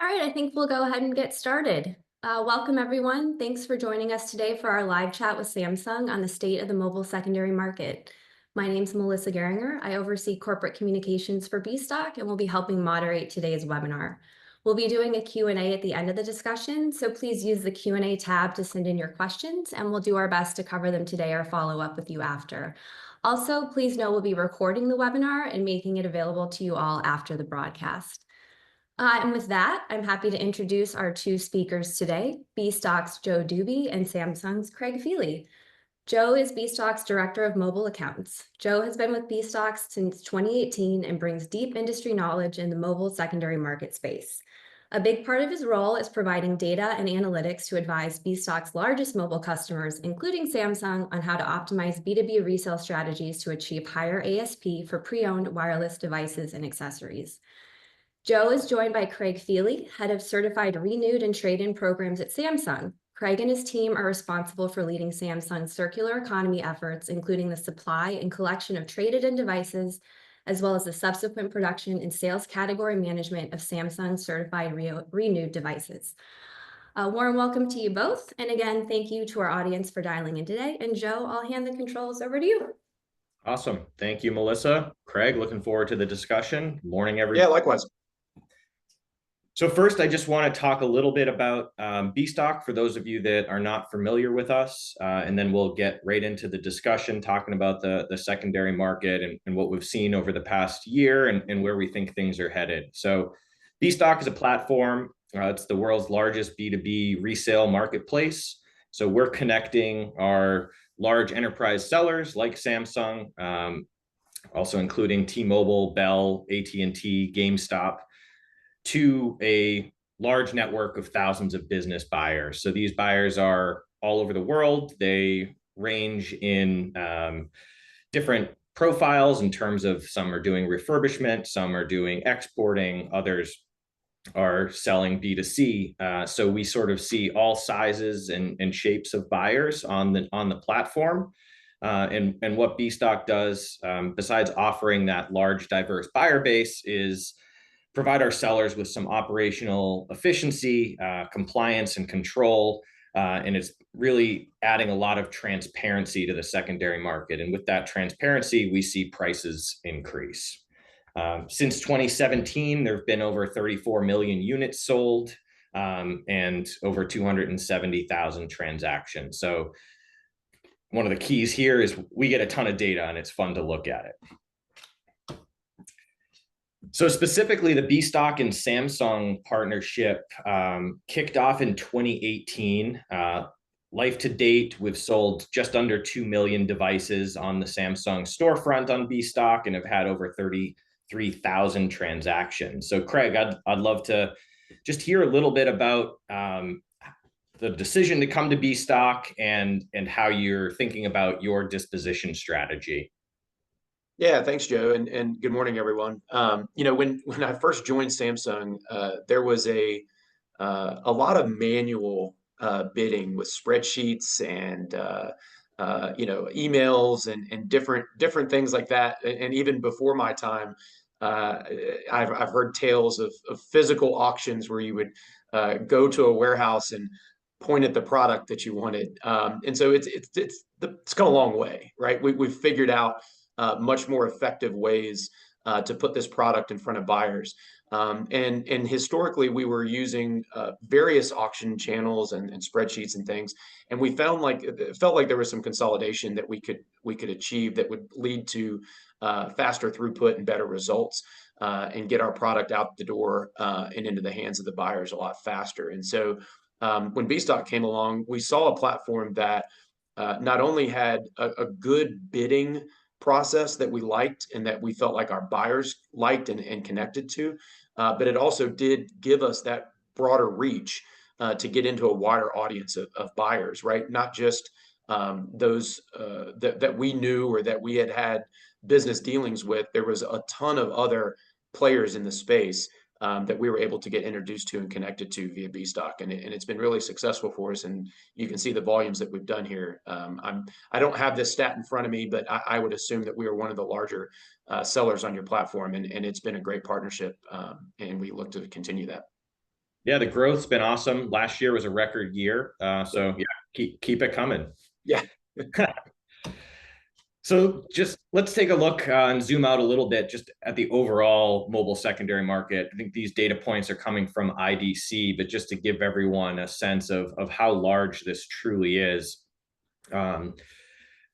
All right, I think we'll go ahead and get started. Welcome, everyone. Thanks for joining us today for our live chat with Samsung on the state of the mobile secondary market. My name's Melissa Geringer. I oversee corporate communications for Bstock and will be helping moderate today's webinar. We'll be doing a Q&A at the end of the discussion, so please use the Q&A tab to send in your questions, and we'll do our best to cover them today or follow up with you after. Also, please know we'll be recording the webinar and making it available to you all after the broadcast. And with that, I'm happy to introduce our two speakers today, Bstock's Joe Dube and Samsung's Craig Feely. Joe is Bstock's Director of Mobile Accounts. Joe has been with Bstock since 2018 and brings deep industry knowledge in the mobile secondary market space. A big part of his role is providing data and analytics to advise Bstock's largest mobile customers, including Samsung, on how to optimize B2B resale strategies to achieve higher ASP for pre-owned wireless devices and accessories. Joe is joined by Craig Feely, head of certified renewed and trade-in programs at Samsung. Craig and his team are responsible for leading Samsung's circular economy efforts, including the supply and collection of traded-in devices, as well as the subsequent production and sales category management of Samsung certified renewed devices. Warm welcome to you both. And again, thank you to our audience for dialing in today. And Joe, I'll hand the controls over to you. Awesome. Thank you, Melissa. Craig, looking forward to the discussion. Morning, everybody. Yeah, likewise. So first, I just want to talk a little bit about Bstock for those of you that are not familiar with us, and then we'll get right into the discussion talking about the secondary market and what we've seen over the past year and where we think things are headed. So Bstock is a platform. It's the world's largest B2B resale marketplace. So we're connecting our large enterprise sellers like Samsung, also including T-Mobile, Bell, AT&T, GameStop, to a large network of thousands of business buyers. So these buyers are all over the world. They range in different profiles in terms of some are doing refurbishment, some are doing exporting, others are selling B2C. So we sort of see all sizes and shapes of buyers on the platform. And what Bstock does, besides offering that large, diverse buyer base, is provide our sellers with some operational efficiency, compliance, and control. And it's really adding a lot of transparency to the secondary market. And with that transparency, we see prices increase. Since 2017, there have been over 34 million units sold and over 270,000 transactions. So one of the keys here is we get a ton of data and it's fun to look at it. So specifically, the Bstock and Samsung partnership kicked off in 2018. Life to date, we've sold just under 2 million devices on the Samsung storefront on Bstock and have had over 33,000 transactions. So Craig, I'd love to just hear a little bit about the decision to come to Bstock and how you're thinking about your disposition strategy. Yeah, thanks, Joe, and good morning, everyone. When I first joined Samsung, there was a lot of manual bidding with spreadsheets and emails and different things like that. And even before my time, I've heard tales of physical auctions where you would go to a warehouse and point at the product that you wanted. And so it's come a long way, right? We've figured out much more effective ways to put this product in front of buyers. And historically, we were using various auction channels and spreadsheets and things, and we found it felt like there was some consolidation that we could achieve that would lead to faster throughput and better results, and get our product out the door and into the hands of the buyers a lot faster. And so when Bstock came along, we saw a platform that not only had a good bidding process that we liked and that we felt like our buyers liked and connected to, but it also did give us that broader reach to get into a wider audience of buyers, right? Not just those that we knew or that we had business dealings with. There was a ton of other players in the space that we were able to get introduced to and connected to via Bstock, and it's been really successful for us. And you can see the volumes that we've done here. I don't have this stat in front of me, but I would assume that we are one of the larger sellers on your platform, and it's been a great partnership, and we look to continue that. Yeah, the growth's been awesome. Last year was a record year. So yeah, keep it coming. Yeah. So just let's take a look and zoom out a little bit just at the overall mobile secondary market. I think these data points are coming from IDC, but just to give everyone a sense of how large this truly is. Um,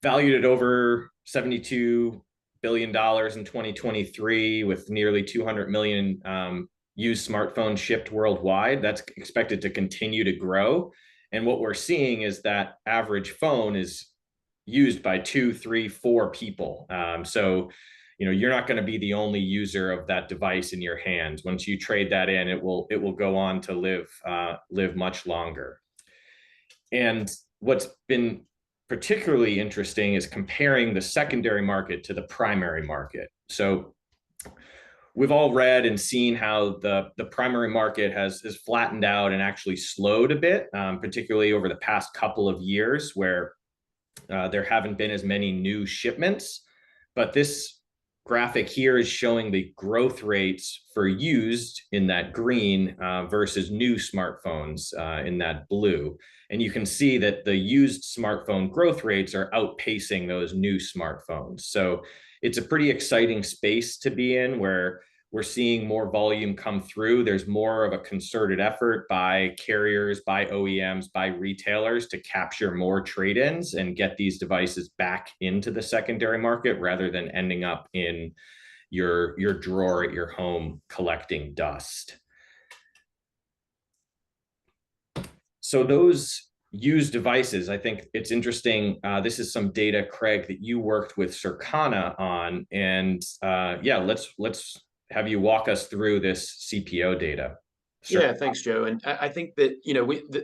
Valued at over $72 billion in 2023 with nearly 200 million used smartphones shipped worldwide. That's expected to continue to grow. And what we're seeing is that average phone is used by 2, 3, 4 people. So, you're not going to be the only user of that device in your hands. Once you trade that in, it will go on to live much longer. And what's been particularly interesting is comparing the secondary market to the primary market. So we've all read and seen how the primary market has flattened out and actually slowed a bit, particularly over the past couple of years, where there haven't been as many new shipments. But this graphic here is showing the growth rates for used in that green versus new smartphones in that blue. And you can see that the used smartphone growth rates are outpacing those new smartphones. So it's a pretty exciting space to be in, where we're seeing more volume come through. There's more of a concerted effort by carriers, by OEMs, by retailers to capture more trade-ins and get these devices back into the secondary market rather than ending up in your drawer at your home collecting dust. So those used devices, I think it's interesting. This is some data, Craig, that you worked with Circana on, and yeah, let's have you walk us through this CPO data. Yeah, thanks, Joe. And I think that,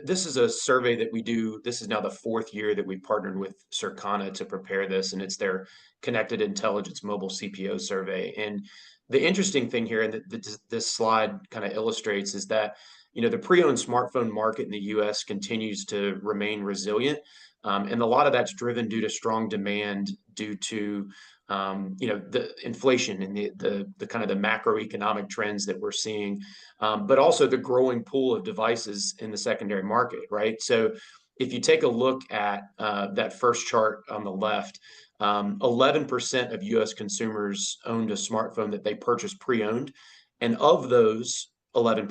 this is a survey that we do. This is now the 4th year that we partnered with Circana to prepare this, and it's their Connected Intelligence Mobile CPO survey. And the interesting thing here, and this slide kind of illustrates, is that, the pre-owned smartphone market in the US continues to remain resilient. And a lot of that's driven due to strong demand due to the inflation and the kind of the macroeconomic trends that we're seeing, but also the growing pool of devices in the secondary market, right? So if you take a look at that first chart on the left, 11% of US consumers owned a smartphone that they purchased pre-owned. And of those 11%,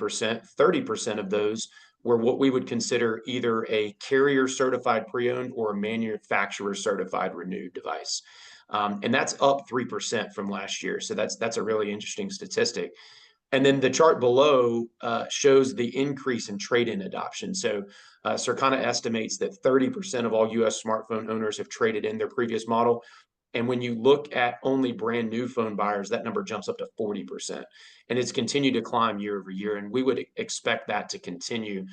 30% of those were what we would consider either a carrier certified pre-owned or a manufacturer certified renewed device. And that's up 3% from last year. So that's a really interesting statistic. And then the chart below shows the increase in trade-in adoption. So Circana estimates that 30% of all US smartphone owners have traded in their previous model. And when you look at only brand new phone buyers, that number jumps up to 40%. And it's continued to climb year over year. And we would expect that to continue,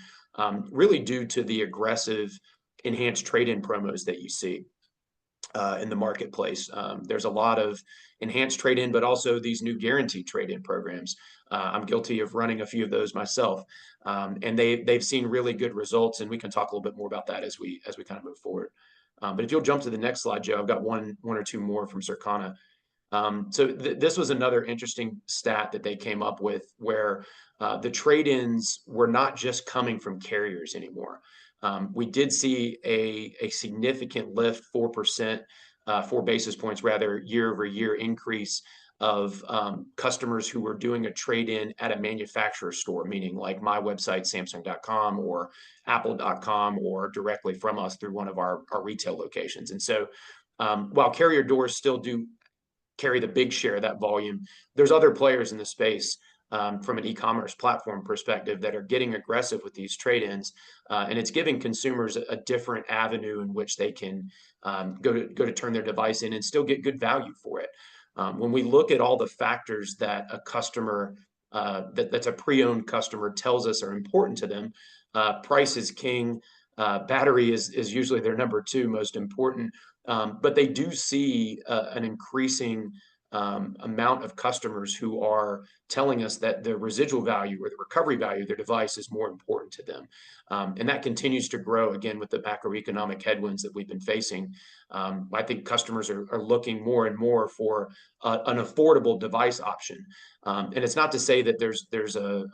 really due to the aggressive enhanced trade-in promos that you see in the marketplace. There's a lot of enhanced trade-in, but also these new guaranteed trade-in programs. I'm guilty of running a few of those myself, and they've seen really good results. And we can talk a little bit more about that as we kind of move forward. But if you'll jump to the next slide, Joe, I've got one or two more from Circana. So this was another interesting stat that they came up with, where the trade-ins were not just coming from carriers anymore. We did see a significant lift, 4%, 4 basis points rather, year over year increase of customers who were doing a trade-in at a manufacturer store, meaning like my website, Samsung.com or Apple.com, or directly from us through one of our retail locations. And so while carrier doors still do carry the big share of that volume, there's other players in the space from an e-commerce platform perspective that are getting aggressive with these trade-ins, and it's giving consumers a different avenue in which they can go to turn their device in and still get good value for it. When we look at all the factors that a customer that's a pre-owned customer tells us are important to them, price is king. Battery is usually their number 2 most important, but they do see an increasing amount of customers who are telling us that the residual value or the recovery value of their device is more important to them. And that continues to grow again with the macroeconomic headwinds that we've been facing. I think customers are looking more and more for an affordable device option. And it's not to say that there's a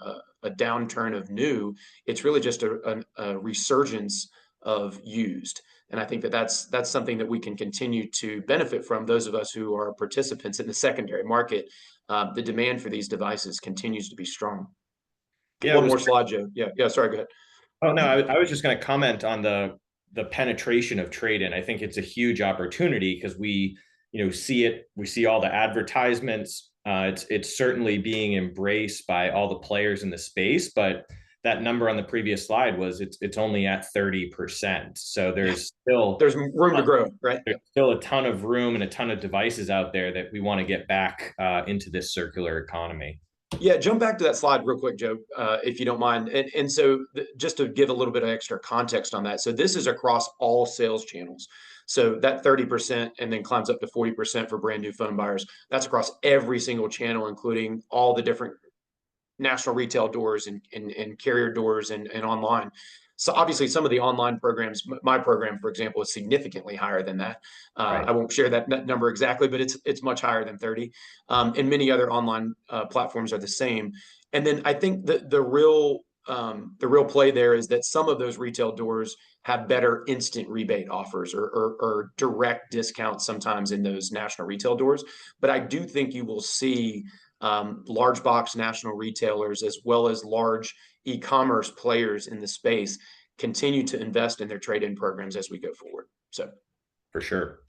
downturn of new. It's really just a resurgence of used. And I think that that's something that we can continue to benefit from, those of us who are participants in the secondary market. The demand for these devices continues to be strong. Yeah, One more slide, Joe. Yeah, sorry, go ahead. Oh, no, I was just going to comment on the penetration of trade-in. I think it's a huge opportunity because we see it. We see all the advertisements. It's certainly being embraced by all the players in the space, but that number on the previous slide was it's only at 30%. So there's room to grow, right? There's still a ton of room and a ton of devices out there that we want to get back into this circular economy. Yeah, jump back to that slide real quick, Joe, if you don't mind. And so just to give a little bit of extra context on that. So this is across all sales channels. So that 30% and then climbs up to 40% for brand new phone buyers. That's across every single channel, including all the different national retail doors and carrier doors and online. So obviously some of the online programs, my program, for example, is significantly higher than that. Right. I won't share that number exactly, but it's much higher than 30. And many other online platforms are the same. And then I think that the real play there is that some of those retail doors have better instant rebate offers or direct discounts sometimes in those national retail doors. But I do think you will see large box national retailers as well as large e-commerce players in the space continue to invest in their trade-in programs as we go forward. So for sure.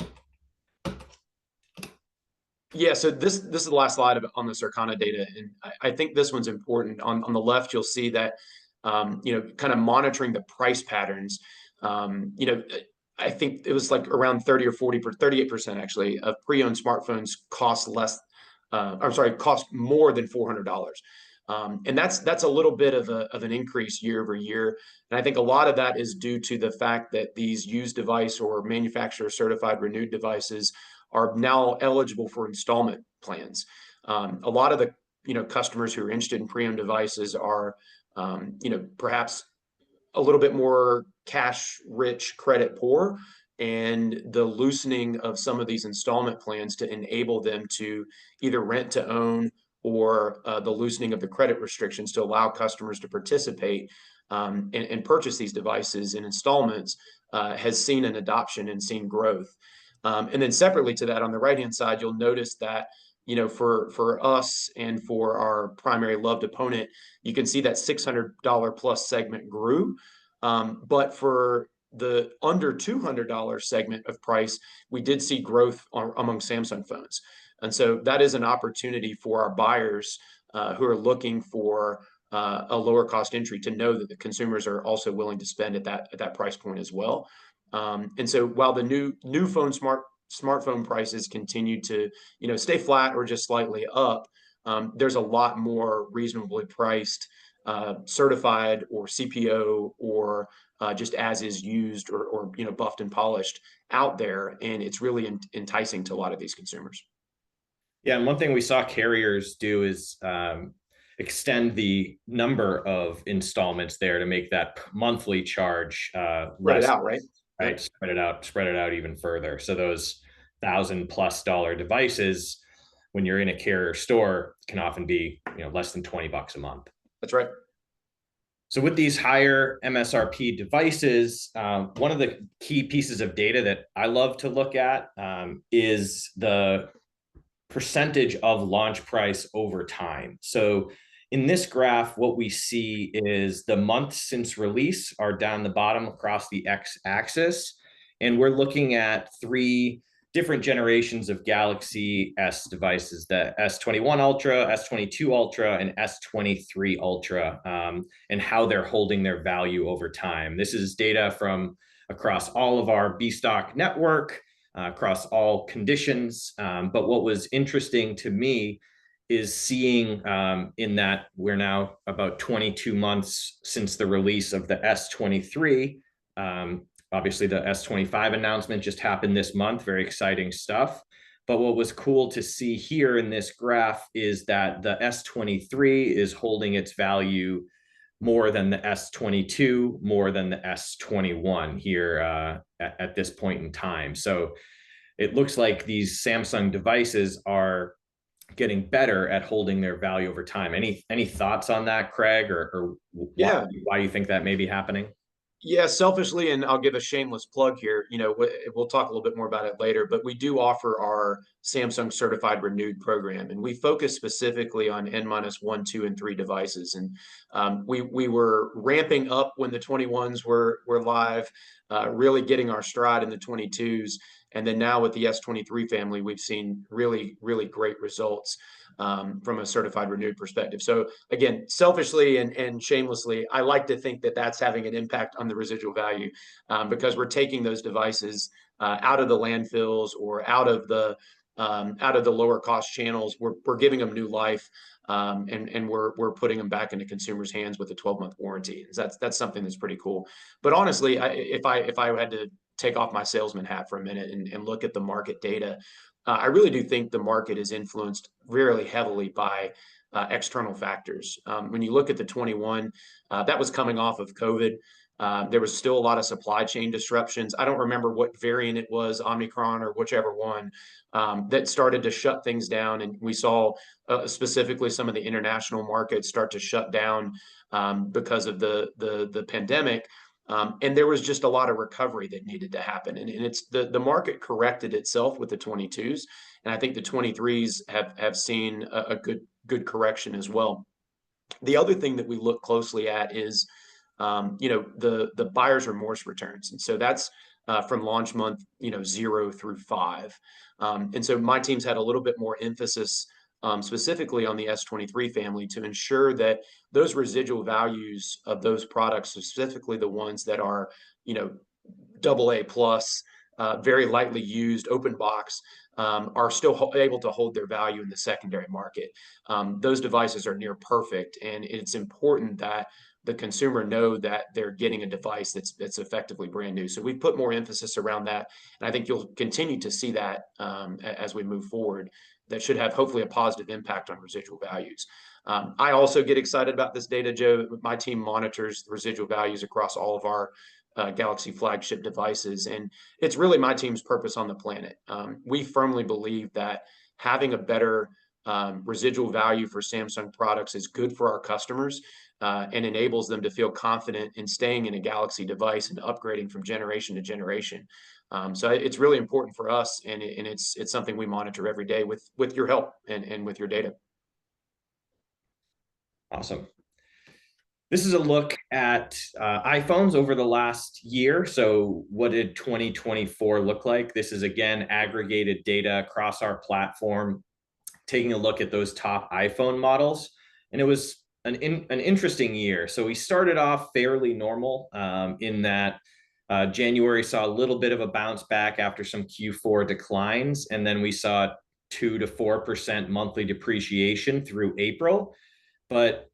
Yeah, so this is the last slide on the Circana data, and I think this one's important. On the left, you'll see that kind of monitoring the price patterns. I think it was like around 30 or 38% actually of pre-owned smartphones cost more than $400. And that's a little bit of an increase year over year. And I think a lot of that is due to the fact that these used device or manufacturer certified renewed devices are now eligible for installment plans. A lot of the customers who are interested in pre-owned devices are perhaps a little bit more cash rich, credit poor, and the loosening of some of these installment plans to enable them to either rent to own or the loosening of the credit restrictions to allow customers to participate and purchase these devices in installments has seen an adoption and seen growth. And then separately to that, on the right-hand side, you'll notice that for us and for our primary loved opponent, you can see that $600 plus segment grew. But for the under $200 segment of price, we did see growth among Samsung phones. And so that is an opportunity for our buyers who are looking for a lower cost entry to know that the consumers are also willing to spend at that price point as well. And so while the new smartphone prices continue to stay flat or just slightly up, there's a lot more reasonably priced certified or CPO or just as is used or buffed and polished out there, and it's really enticing to a lot of these consumers. Yeah, and one thing we saw carriers do is extend the number of installments there to make that monthly charge spread it out, right? Right, yep. Spread it out even further. So those $1,000+ devices, when you're in a carrier store, can often be less than $20 a month. That's right. So with these higher MSRP devices, one of the key pieces of data that I love to look at is the percentage of launch price over time. So in this graph, what we see is the months since release are down the bottom across the x-axis. And we're looking at 3 different generations of Galaxy S devices, the S21 Ultra, S22 Ultra, and S23 Ultra, and how they're holding their value over time. This is data from across all of our B-Stock network, across all conditions. But what was interesting to me is seeing in that we're now about 22 months since the release of the S23. Obviously, the S25 announcement just happened this month. Very exciting stuff. But what was cool to see here in this graph is that the S23 is holding its value more than the S22, more than the S21 here at this point in time. So it looks like these Samsung devices are getting better at holding their value over time. Any thoughts on that, Craig, or Yeah. why you think that may be happening? Yeah, selfishly, and I'll give a shameless plug here. We'll talk a little bit more about it later, but we do offer our Samsung Certified Renewed program, and we focus specifically on N-1, 2, and 3 devices. And we were ramping up when the 21s were live, really getting our stride in the 22s, and then now with the S23 family, we've seen really, really great results from a certified renewed perspective. So again, selfishly and shamelessly, I like to think that that's having an impact on the residual value because we're taking those devices out of the landfills or out of the lower cost channels. We're giving them new life. And we're putting them back into consumers' hands with a 12-month warranty. That's something that's pretty cool. But honestly, if I had to take off my salesman hat for a minute and look at the market data, I really do think the market is influenced really heavily by external factors. When you look at the 21, that was coming off of COVID. There was still a lot of supply chain disruptions. I don't remember what variant it was, Omicron or whichever one, that started to shut things down. And we saw specifically some of the international markets start to shut down because of the pandemic. And there was just a lot of recovery that needed to happen. And it's the market corrected itself with the 22s. And I think the 23s have seen a good correction as well. The other thing that we look closely at is the buyer's remorse returns. And so that's from launch month 0 through 5. And so my team's had a little bit more emphasis specifically on the S23 family to ensure that those residual values of those products, specifically the ones that are, AA plus, very lightly used, open box, are still able to hold their value in the secondary market. Those devices are near perfect, and it's important that the consumer know that they're getting a device that's effectively brand new. So we've put more emphasis around that, and I think you'll continue to see that as we move forward. That should have hopefully a positive impact on residual values. I also get excited about this data, Joe. My team monitors the residual values across all of our Galaxy flagship devices, and it's really my team's purpose on the planet. We firmly believe that having a better residual value for Samsung products is good for our customers and enables them to feel confident in staying in a Galaxy device and upgrading from generation to generation. So it's really important for us, and it's something we monitor every day with your help and with your data. Awesome. This is a look at iPhones over the last year. So what did 2024 look like? This is, again, aggregated data across our platform, taking a look at those top iPhone models. And it was an interesting year. So we started off fairly normal in that January saw a little bit of a bounce back after some Q4 declines. And then we saw 2 to 4% monthly depreciation through April. But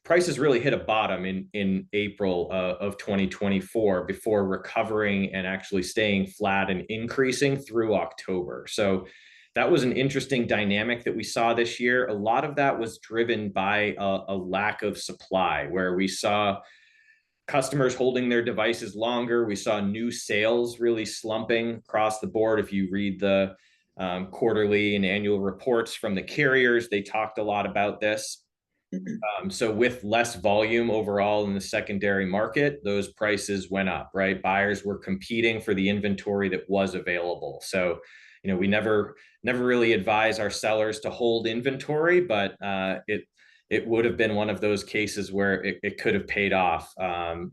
prices really hit a bottom in April of 2024 before recovering and actually staying flat and increasing through October. So that was an interesting dynamic that we saw this year. A lot of that was driven by a lack of supply, where we saw customers holding their devices longer. We saw new sales really slumping across the board. If you read the quarterly and annual reports from the carriers, they talked a lot about this. So with less volume overall in the secondary market, those prices went up, right? Buyers were competing for the inventory that was available. So, we never really advise our sellers to hold inventory, but it would have been one of those cases where it could have paid off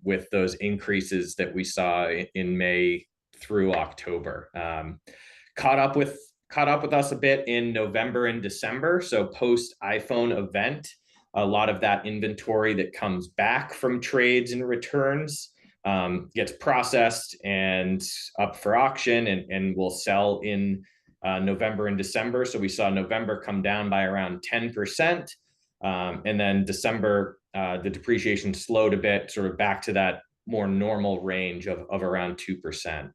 with those increases that we saw in May through October. Caught up with us a bit in November and December. So post iPhone event, a lot of that inventory that comes back from trades and returns gets processed and up for auction and will sell in November and December. So we saw November come down by around 10%. And then December, the depreciation slowed a bit, sort of back to that more normal range of around 2%.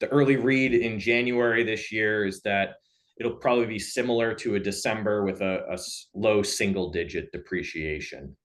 The early read in January this year is that it'll probably be similar to a December with a low single-digit depreciation.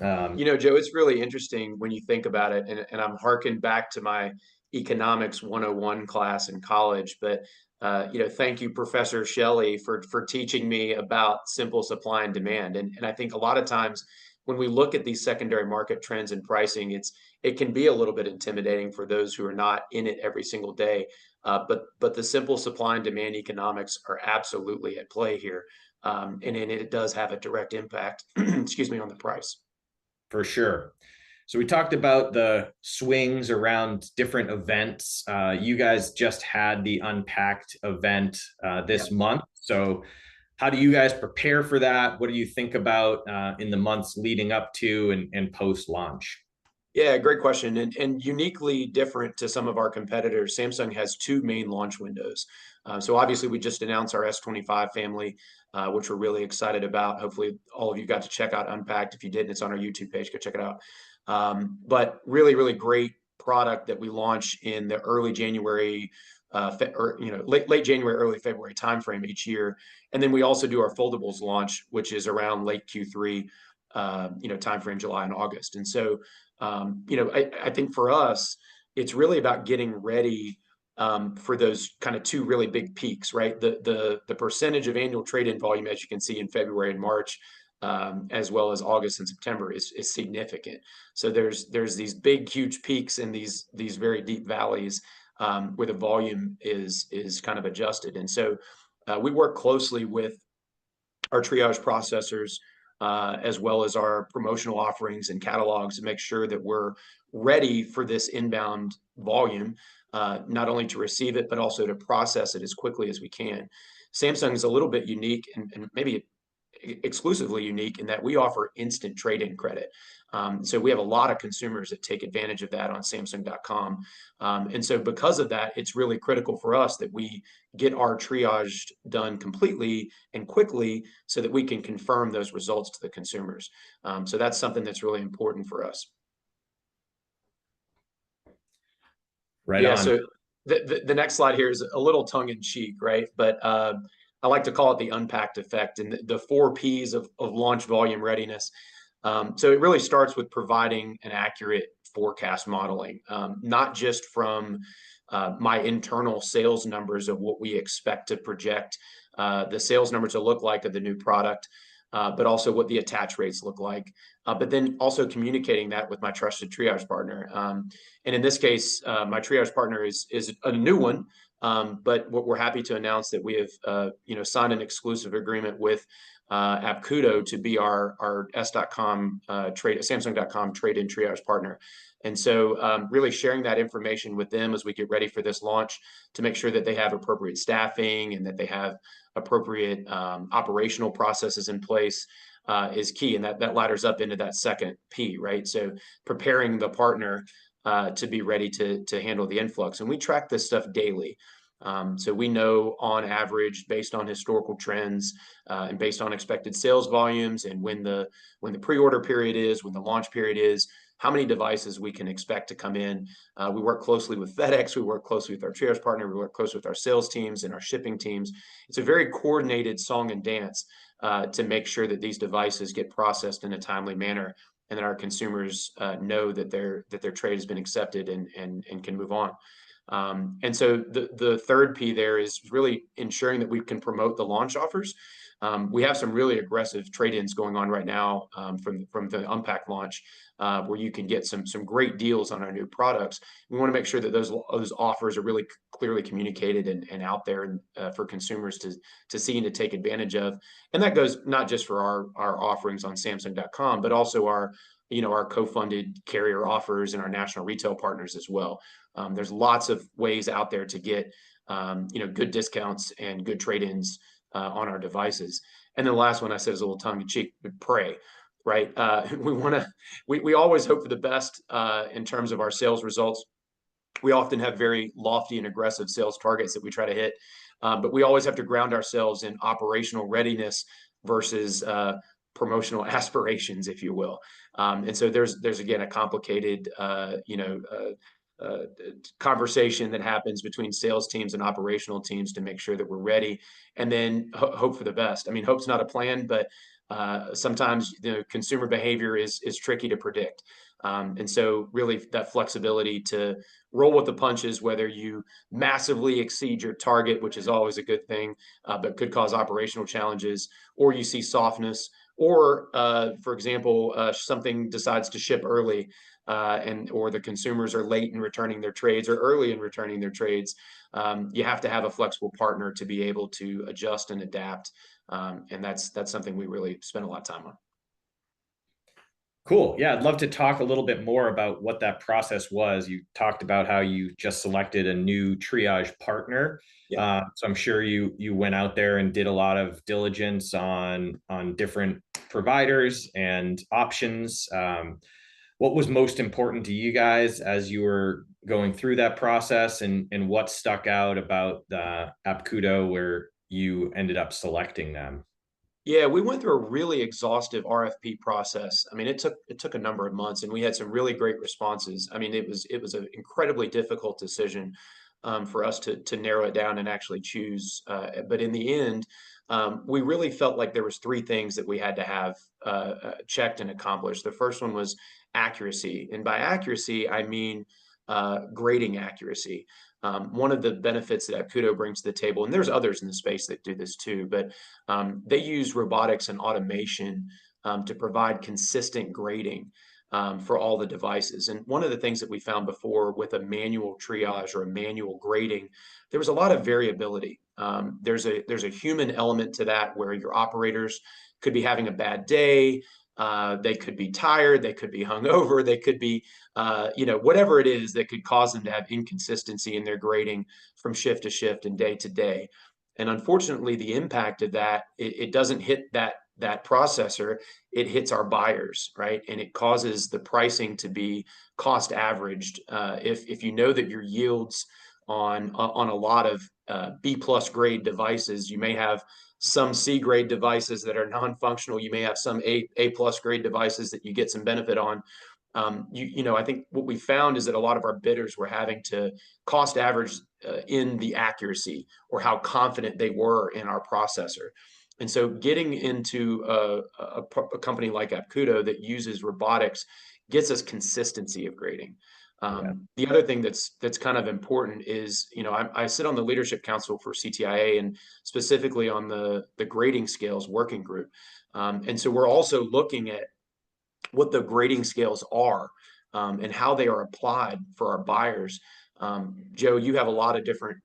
Joe, it's really interesting when you think about it, and I'm harking back to my economics 101 class in college, but thank you, Professor Shelley, for teaching me about simple supply and demand. And I think a lot of times when we look at these secondary market trends and pricing, it can be a little bit intimidating for those who are not in it every single day. But the simple supply and demand economics are absolutely at play here, and it does have a direct impact, excuse me, on the price. For sure. So we talked about the swings around different events. You guys just had the Unpacked event this month. So how do you guys prepare for that? What do you think about in the months leading up to and post-launch? Yeah, great question. And uniquely different to some of our competitors, Samsung has two main launch windows. So obviously, we just announced our S25 family, which we're really excited about. Hopefully, all of you got to check out Unpacked. If you didn't, it's on our YouTube page. Go check it out. But really, really great product that we launch in the early January, late January, early February timeframe each year. And then we also do our foldables launch, which is around late Q3, timeframe, July and August. And so, I think for us, it's really about getting ready for those kind of two really big peaks, right? The percentage of annual trade-in volume, as you can see in February and March, as well as August and September, is significant. So there's these big, huge peaks and these very deep valleys where the volume is kind of adjusted. And so we work closely with our triage processors, as well as our promotional offerings and catalogs to make sure that we're ready for this inbound volume, not only to receive it, but also to process it as quickly as we can. Samsung is a little bit unique and maybe exclusively unique in that we offer instant trade-in credit. So we have a lot of consumers that take advantage of that on Samsung.com. And so because of that, it's really critical for us that we get our triage done completely and quickly so that we can confirm those results to the consumers. So that's something that's really important for us. Right on. So the next slide here is a little tongue in cheek, right? But I like to call it the Unpacked effect and the 4 Ps of launch volume readiness. So it really starts with providing an accurate forecast modeling, not just from my internal sales numbers of what we expect to project the sales numbers to look like of the new product, but also what the attach rates look like. But then also communicating that with my trusted triage partner. And in this case, my triage partner is a new one. But what we're happy to announce that we have, signed an exclusive agreement with Apkudo to be our S.com Samsung.com trade-in triage partner. And so really sharing that information with them as we get ready for this launch to make sure that they have appropriate staffing and that they have appropriate operational processes in place is key. And that ladders up into that second P, right? So preparing the partner to be ready to handle the influx. And we track this stuff daily. So we know on average, based on historical trends and based on expected sales volumes and when the pre-order period is, when the launch period is, how many devices we can expect to come in. We work closely with FedEx. We work closely with our triage partner. We work closely with our sales teams and our shipping teams. It's a very coordinated song and dance to make sure that these devices get processed in a timely manner and that our consumers know that their trade has been accepted and can move on. And so the third P there is really ensuring that we can promote the launch offers. We have some really aggressive trade-ins going on right now from the Unpacked launch, where you can get some great deals on our new products. We want to make sure that those offers are really clearly communicated and out there for consumers to see and to take advantage of. And that goes not just for our offerings on Samsung.com, but also our co-funded carrier offers and our national retail partners as well. There's lots of ways out there to get good discounts and good trade-ins on our devices. And then the last one I said is a little tongue in cheek, but pray, right? We always hope for the best in terms of our sales results. We often have very lofty and aggressive sales targets that we try to hit, but we always have to ground ourselves in operational readiness versus promotional aspirations, if you will. And so there's again a complicated conversation that happens between sales teams and operational teams to make sure that we're ready, and then hope for the best. I mean, hope's not a plan, but sometimes consumer behavior is tricky to predict. And so really that flexibility to roll with the punches, whether you massively exceed your target, which is always a good thing, but could cause operational challenges, or you see softness, or for example, something decides to ship early, or the consumers are late in returning their trades or early in returning their trades. You have to have a flexible partner to be able to adjust and adapt. And that's something we really spend a lot of time on. Cool. Yeah, I'd love to talk a little bit more about what that process was. You talked about how you just selected a new triage partner. Yeah. So I'm sure you went out there and did a lot of diligence on different providers and options. What was most important to you guys as you were going through that process, and what stuck out about Apkudo where you ended up selecting them? Yeah, we went through a really exhaustive RFP process. I mean, it took a number of months, and we had some really great responses. I mean, it was an incredibly difficult decision for us to narrow it down and actually choose. But in the end, we really felt like there was three things that we had to have checked and accomplished. The first one was accuracy, and by accuracy, I mean grading accuracy. One of the benefits that Apkudo brings to the table, and there's others in the space that do this too, but they use robotics and automation to provide consistent grading for all the devices. And one of the things that we found before with a manual triage or a manual grading, there was a lot of variability. There's a human element to that where your operators could be having a bad day. They could be tired, they could be hungover, they could be, whatever it is that could cause them to have inconsistency in their grading from shift to shift and day to day. And unfortunately, the impact of that, it doesn't hit that processor, it hits our buyers, right? And it causes the pricing to be cost averaged. If you know that your yields on a lot of B plus grade devices, you may have some C grade devices that are non-functional. You may have some A plus grade devices that you get some benefit on. I think what we found is that a lot of our bidders were having to cost average in the accuracy or how confident they were in our processor. And so getting into a company like Apkudo that uses robotics gets us consistency of grading. The other thing that's kind of important is, I sit on the leadership council for CTIA and specifically on the grading scales working group. And so we're also looking at what the grading scales are and how they are applied for our buyers. Joe, you have a lot of different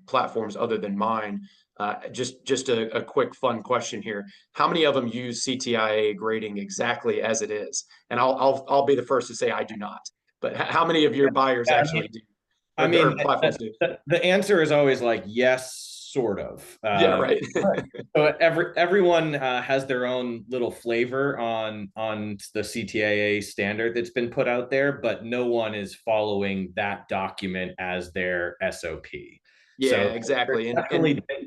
platforms other than mine. Just a quick fun question here. How many of them use CTIA grading exactly as it is? And I'll be the first to say I do not. But how many of your buyers actually do? Or platforms do? The answer is always like yes, sort of. Yeah, right. So everyone has their own little flavor on the CTIA standard that's been put out there, but no one is following that document as their SOP. Yeah, so exactly.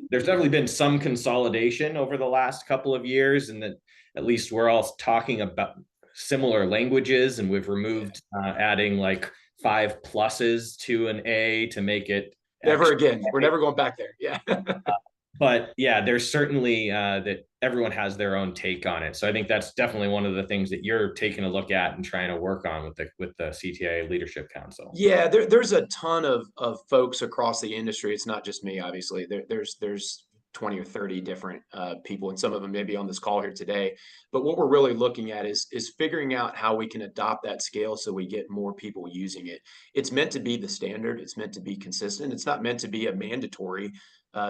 There's definitely been some consolidation over the last couple of years, and that at least we're all talking about similar languages, and we've removed adding like 5 pluses to an A to make it never again. We're never going back there. Yeah. But yeah, there's certainly that everyone has their own take on it. So I think that's definitely one of the things that you're taking a look at and trying to work on with the CTIA Leadership Council. Yeah, there's a ton of folks across the industry. It's not just me, obviously. There's 20 or 30 different people, and some of them may be on this call here today. But what we're really looking at is figuring out how we can adopt that scale so we get more people using it. It's meant to be the standard. It's meant to be consistent. It's not meant to be a mandatory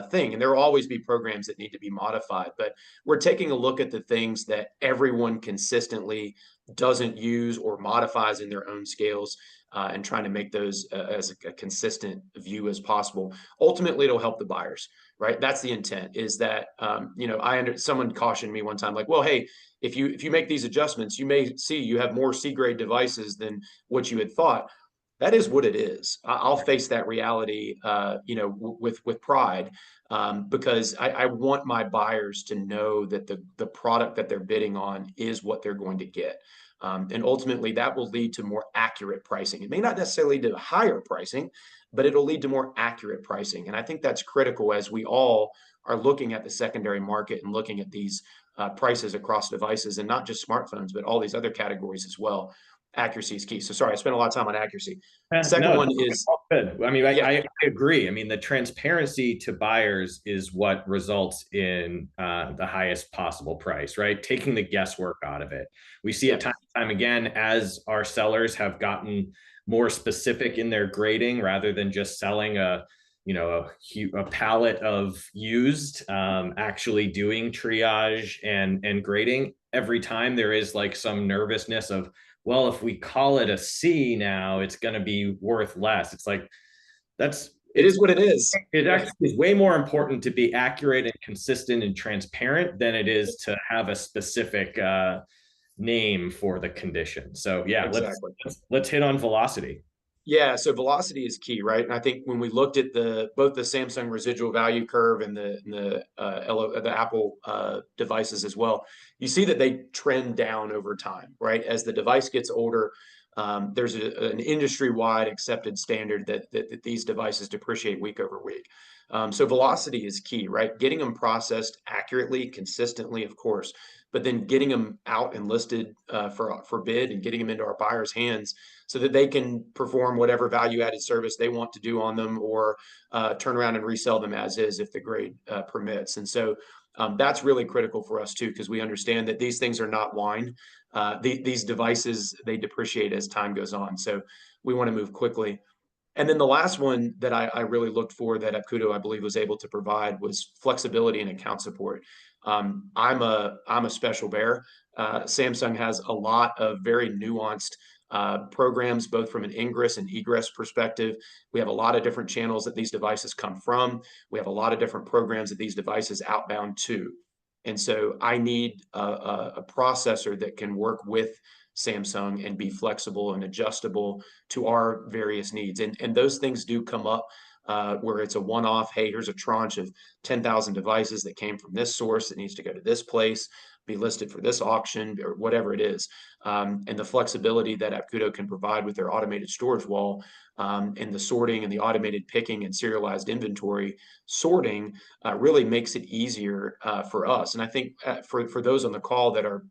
thing. And there will always be programs that need to be modified. But we're taking a look at the things that everyone consistently doesn't use or modifies in their own scales. And trying to make those as a consistent view as possible. Ultimately, it'll help the buyers, right? That's the intent. Is that someone cautioned me one time, like, well, hey, if you make these adjustments, you may see you have more C grade devices than what you had thought. That is what it is. I'll face that reality, with pride, because I want my buyers to know that the product that they're bidding on is what they're going to get, and ultimately that will lead to more accurate pricing. It may not necessarily lead to higher pricing, but it'll lead to more accurate pricing, and I think that's critical as we all are looking at the secondary market and looking at these prices across devices, and not just smartphones, but all these other categories as well. Accuracy is key. So sorry, I spent a lot of time on accuracy. Second No, one it's is, all good. I mean, yeah, I agree. I mean, the transparency to buyers is what results in the highest possible price, right? Taking the guesswork out of it. We see yeah, it time and time again as our sellers have gotten more specific in their grading rather than just selling a palette of used, actually doing triage and grading. Every time there is like some nervousness of, well, if we call it a C now, it's going to be worth less. It's like, that's, it is what it is. it Yeah, actually is way more important to be accurate and consistent and transparent than it is to have a specific name for the condition. So yeah, exactly. let's hit on velocity. Yeah, so velocity is key, right? And I think when we looked at both the Samsung residual value curve and the Apple devices as well, you see that they trend down over time, right? As the device gets older, there's an industry-wide accepted standard that these devices depreciate week over week. So velocity is key, right? Getting them processed accurately, consistently, of course, but then getting them out and listed for bid and getting them into our buyers' hands so that they can perform whatever value added service they want to do on them, or turn around and resell them as is if the grade permits. And so that's really critical for us too, because we understand that these things are not wine. These devices, they depreciate as time goes on. So we want to move quickly. And then the last one that I really looked for that Apkudo, I believe, was able to provide was flexibility and account support. I'm a special bear. Samsung has a lot of very nuanced programs, both from an ingress and egress perspective. We have a lot of different channels that these devices come from. We have a lot of different programs that these devices outbound to. And so I need a processor that can work with Samsung and be flexible and adjustable to our various needs. And those things do come up where it's a one-off, hey, here's a tranche of 10,000 devices that came from this source that needs to go to this place, be listed for this auction, or whatever it is. And the flexibility that Apkudo can provide with their automated storage wall, and the sorting and the automated picking and serialized inventory sorting really makes it easier for us. And I think for those on the call that are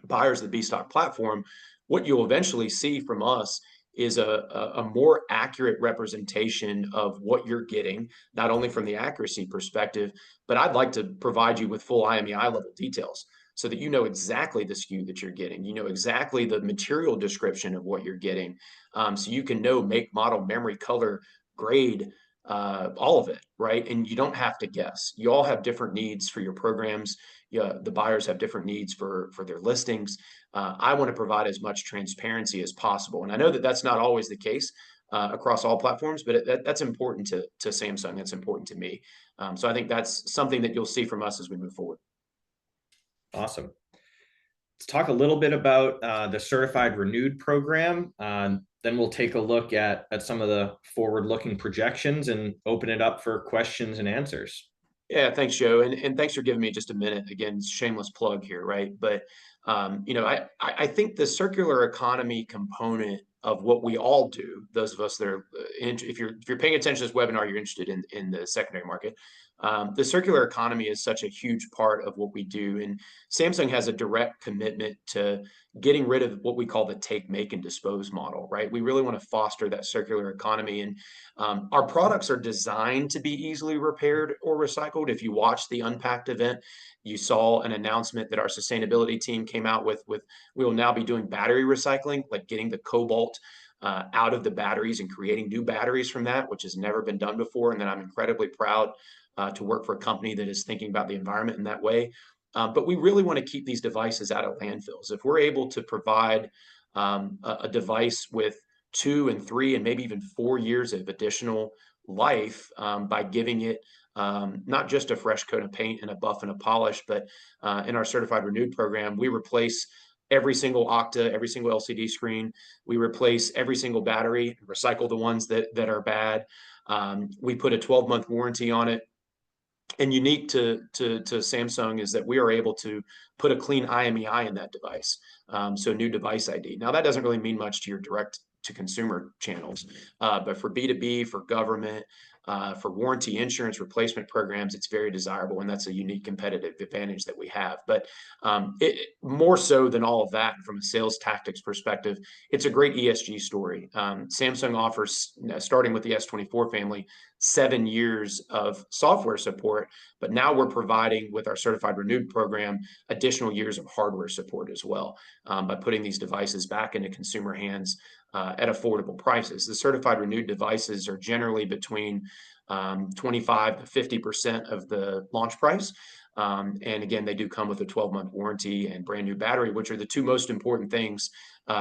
buyers of the BStock platform, what you'll eventually see from us is a more accurate representation of what you're getting, not only from the accuracy perspective, but I'd like to provide you with full IMEI level details so that you know exactly the SKU that you're getting. You know exactly the material description of what you're getting. So you can know make, model, memory, color, grade, all of it, right? And you don't have to guess. You all have different needs for your programs. Yeah, the buyers have different needs for their listings. I want to provide as much transparency as possible, and I know that that's not always the case across all platforms, but that's important to Samsung. That's important to me. So I think that's something that you'll see from us as we move forward. Awesome. Let's talk a little bit about the Certified Renewed program. Then we'll take a look at some of the forward-looking projections and open it up for questions and answers. Yeah, thanks, Joe, and thanks for giving me just a minute. Again, shameless plug here, right? But I think the circular economy component of what we all do, those of us that are, if you're paying attention to this webinar, you're interested in the secondary market. The circular economy is such a huge part of what we do, and Samsung has a direct commitment to getting rid of what we call the take, make, and dispose model, right? We really want to foster that circular economy, and our products are designed to be easily repaired or recycled. If you watch the Unpacked event, you saw an announcement that our sustainability team came out with we will now be doing battery recycling, like getting the cobalt out of the batteries and creating new batteries from that, which has never been done before. And then I'm incredibly proud to work for a company that is thinking about the environment in that way. But we really want to keep these devices out of landfills. If we're able to provide a device with 2 and 3 and maybe even 4 years of additional life by giving it not just a fresh coat of paint and a buff and a polish, but in our Certified Renewed program, we replace every single Octa, every single LCD screen. We replace every single battery, recycle the ones that are bad. We put a 12-month warranty on it. And unique to Samsung is that we are able to put a clean IMEI in that device. So new device ID. Now that doesn't really mean much to your direct to consumer channels, but for B2B, for government, for warranty insurance replacement programs, it's very desirable, and that's a unique competitive advantage that we have. But more so than all of that, from a sales tactics perspective, it's a great ESG story. Samsung offers, starting with the S24 family, 7 years of software support, but now we're providing, with our Certified Renewed program, additional years of hardware support as well, by putting these devices back into consumer hands at affordable prices. The Certified Renewed devices are generally between 25 to 50% of the launch price. And again, they do come with a 12-month warranty and brand new battery, which are the two most important things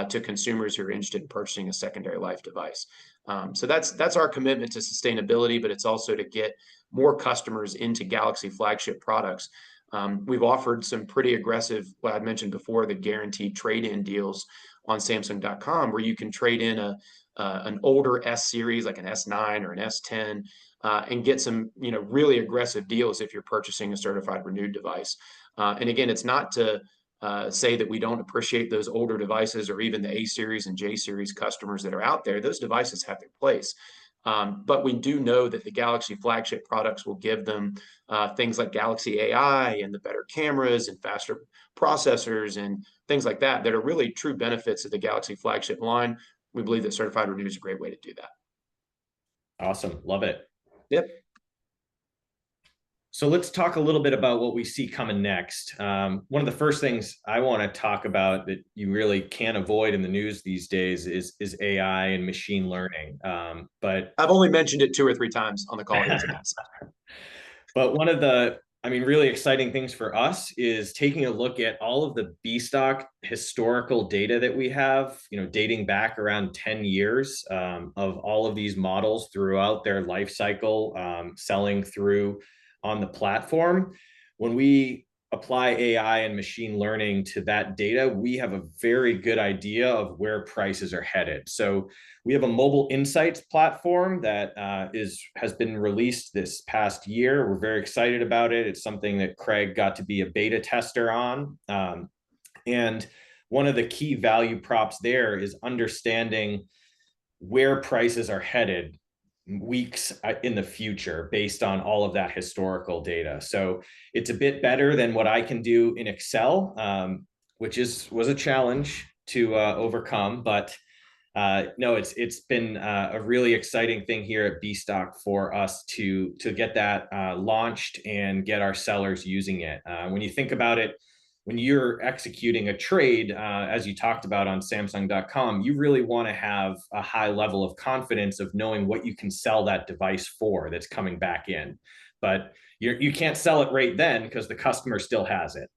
to consumers who are interested in purchasing a secondary life device. So that's our commitment to sustainability, but it's also to get more customers into Galaxy flagship products. We've offered some pretty aggressive, what I mentioned before, the guaranteed trade-in deals on Samsung.com, where you can trade in an older S series, like an S9 or an S10, and get some really aggressive deals if you're purchasing a Certified Renewed device. And again, it's not to say that we don't appreciate those older devices or even the A series and J series customers that are out there. Those devices have their place. But we do know that the Galaxy flagship products will give them things like Galaxy AI and the better cameras and faster processors and things like that are really true benefits of the Galaxy flagship line. We believe that Certified Renewed is a great way to do that. Awesome. Love it. Yep. So let's talk a little bit about what we see coming next. One of the first things I want to talk about that you really can't avoid in the news these days is AI and machine learning. But I've only mentioned it 2 or 3 times on the call here today. But one of the, really exciting things for us is taking a look at all of the B stock historical data that we have, dating back around 10 years of all of these models throughout their life cycle, selling through on the platform. When we apply AI and machine learning to that data, we have a very good idea of where prices are headed. So we have a mobile insights platform that has been released this past year. We're very excited about it. It's something that Craig got to be a beta tester on. And one of the key value props there is understanding where prices are headed weeks in the future based on all of that historical data. So it's a bit better than what I can do in Excel, which was a challenge to overcome. But no, it's been a really exciting thing here at B-Stock for us to get that launched and get our sellers using it. When you think about it, when you're executing a trade, as you talked about on Samsung.com, you really want to have a high level of confidence of knowing what you can sell that device for that's coming back in. But you can't sell it right then because the customer still has it.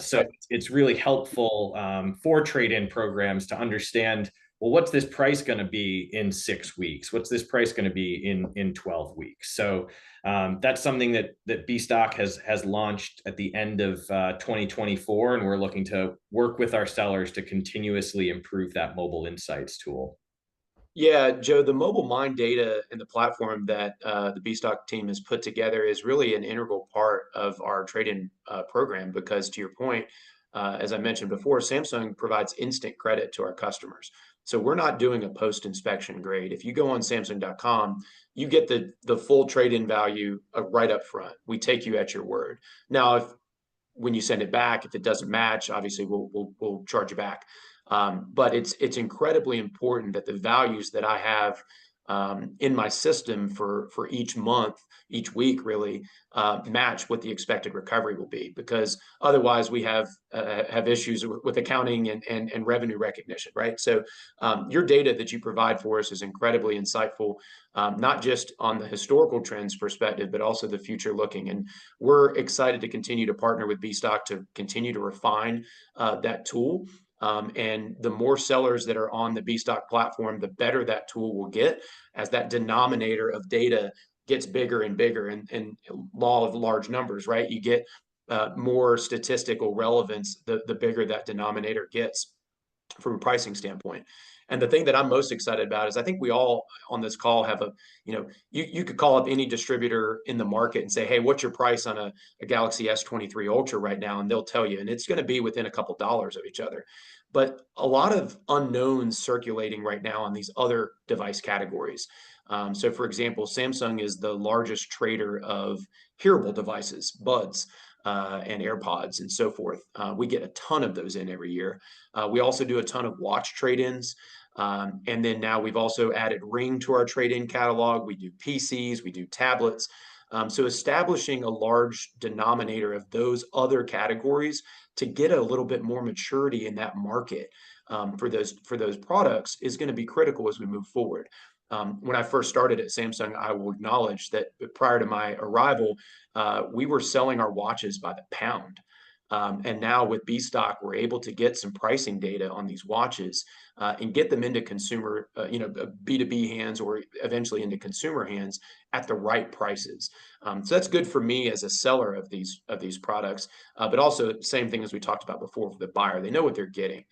So it's really helpful for trade-in programs to understand, well, what's this price going to be in 6 weeks? What's this price going to be in 12 weeks? So that's something that B-Stock has launched at the end of 2024, and we're looking to work with our sellers to continuously improve that mobile insights tool. Yeah, Joe, the mobile mine data and the platform that the B-Stock team has put together is really an integral part of our trade-in program because, to your point, as I mentioned before, Samsung provides instant credit to our customers. So we're not doing a post-inspection grade. If you go on Samsung.com, you get the full trade-in value right up front. We take you at your word. Now, when you send it back, if it doesn't match, obviously we'll charge you back. But it's incredibly important that the values that I have in my system for each month, each week, really match what the expected recovery will be, because otherwise we have issues with accounting and revenue recognition, right? So your data that you provide for us is incredibly insightful, not just on the historical trends perspective, but also the future looking. And we're excited to continue to partner with B-Stock to continue to refine that tool. And the more sellers that are on the B-Stock platform, the better that tool will get as that denominator of data gets bigger and bigger, and law of large numbers, right? You get more statistical relevance, the bigger that denominator gets from a pricing standpoint. And the thing that I'm most excited about is I think we all on this call have you could call up any distributor in the market and say, hey, what's your price on a Galaxy S23 Ultra right now? And they'll tell you, and it's going to be within a couple dollars of each other. But a lot of unknowns circulating right now on these other device categories. So for example, Samsung is the largest trader of hearable devices, buds, and AirPods and so forth. We get a ton of those in every year. We also do a ton of watch trade-ins. And then now we've also added Ring to our trade-in catalog. We do PCs, we do tablets. So establishing a large denominator of those other categories to get a little bit more maturity in that market for those products is going to be critical as we move forward. When I first started at Samsung, I will acknowledge that prior to my arrival, we were selling our watches by the pound. And now with B Stock, we're able to get some pricing data on these watches and get them into consumer, B2B hands or eventually into consumer hands at the right prices. So that's good for me as a seller of these products, but also same thing as we talked about before for the buyer. They know what they're getting.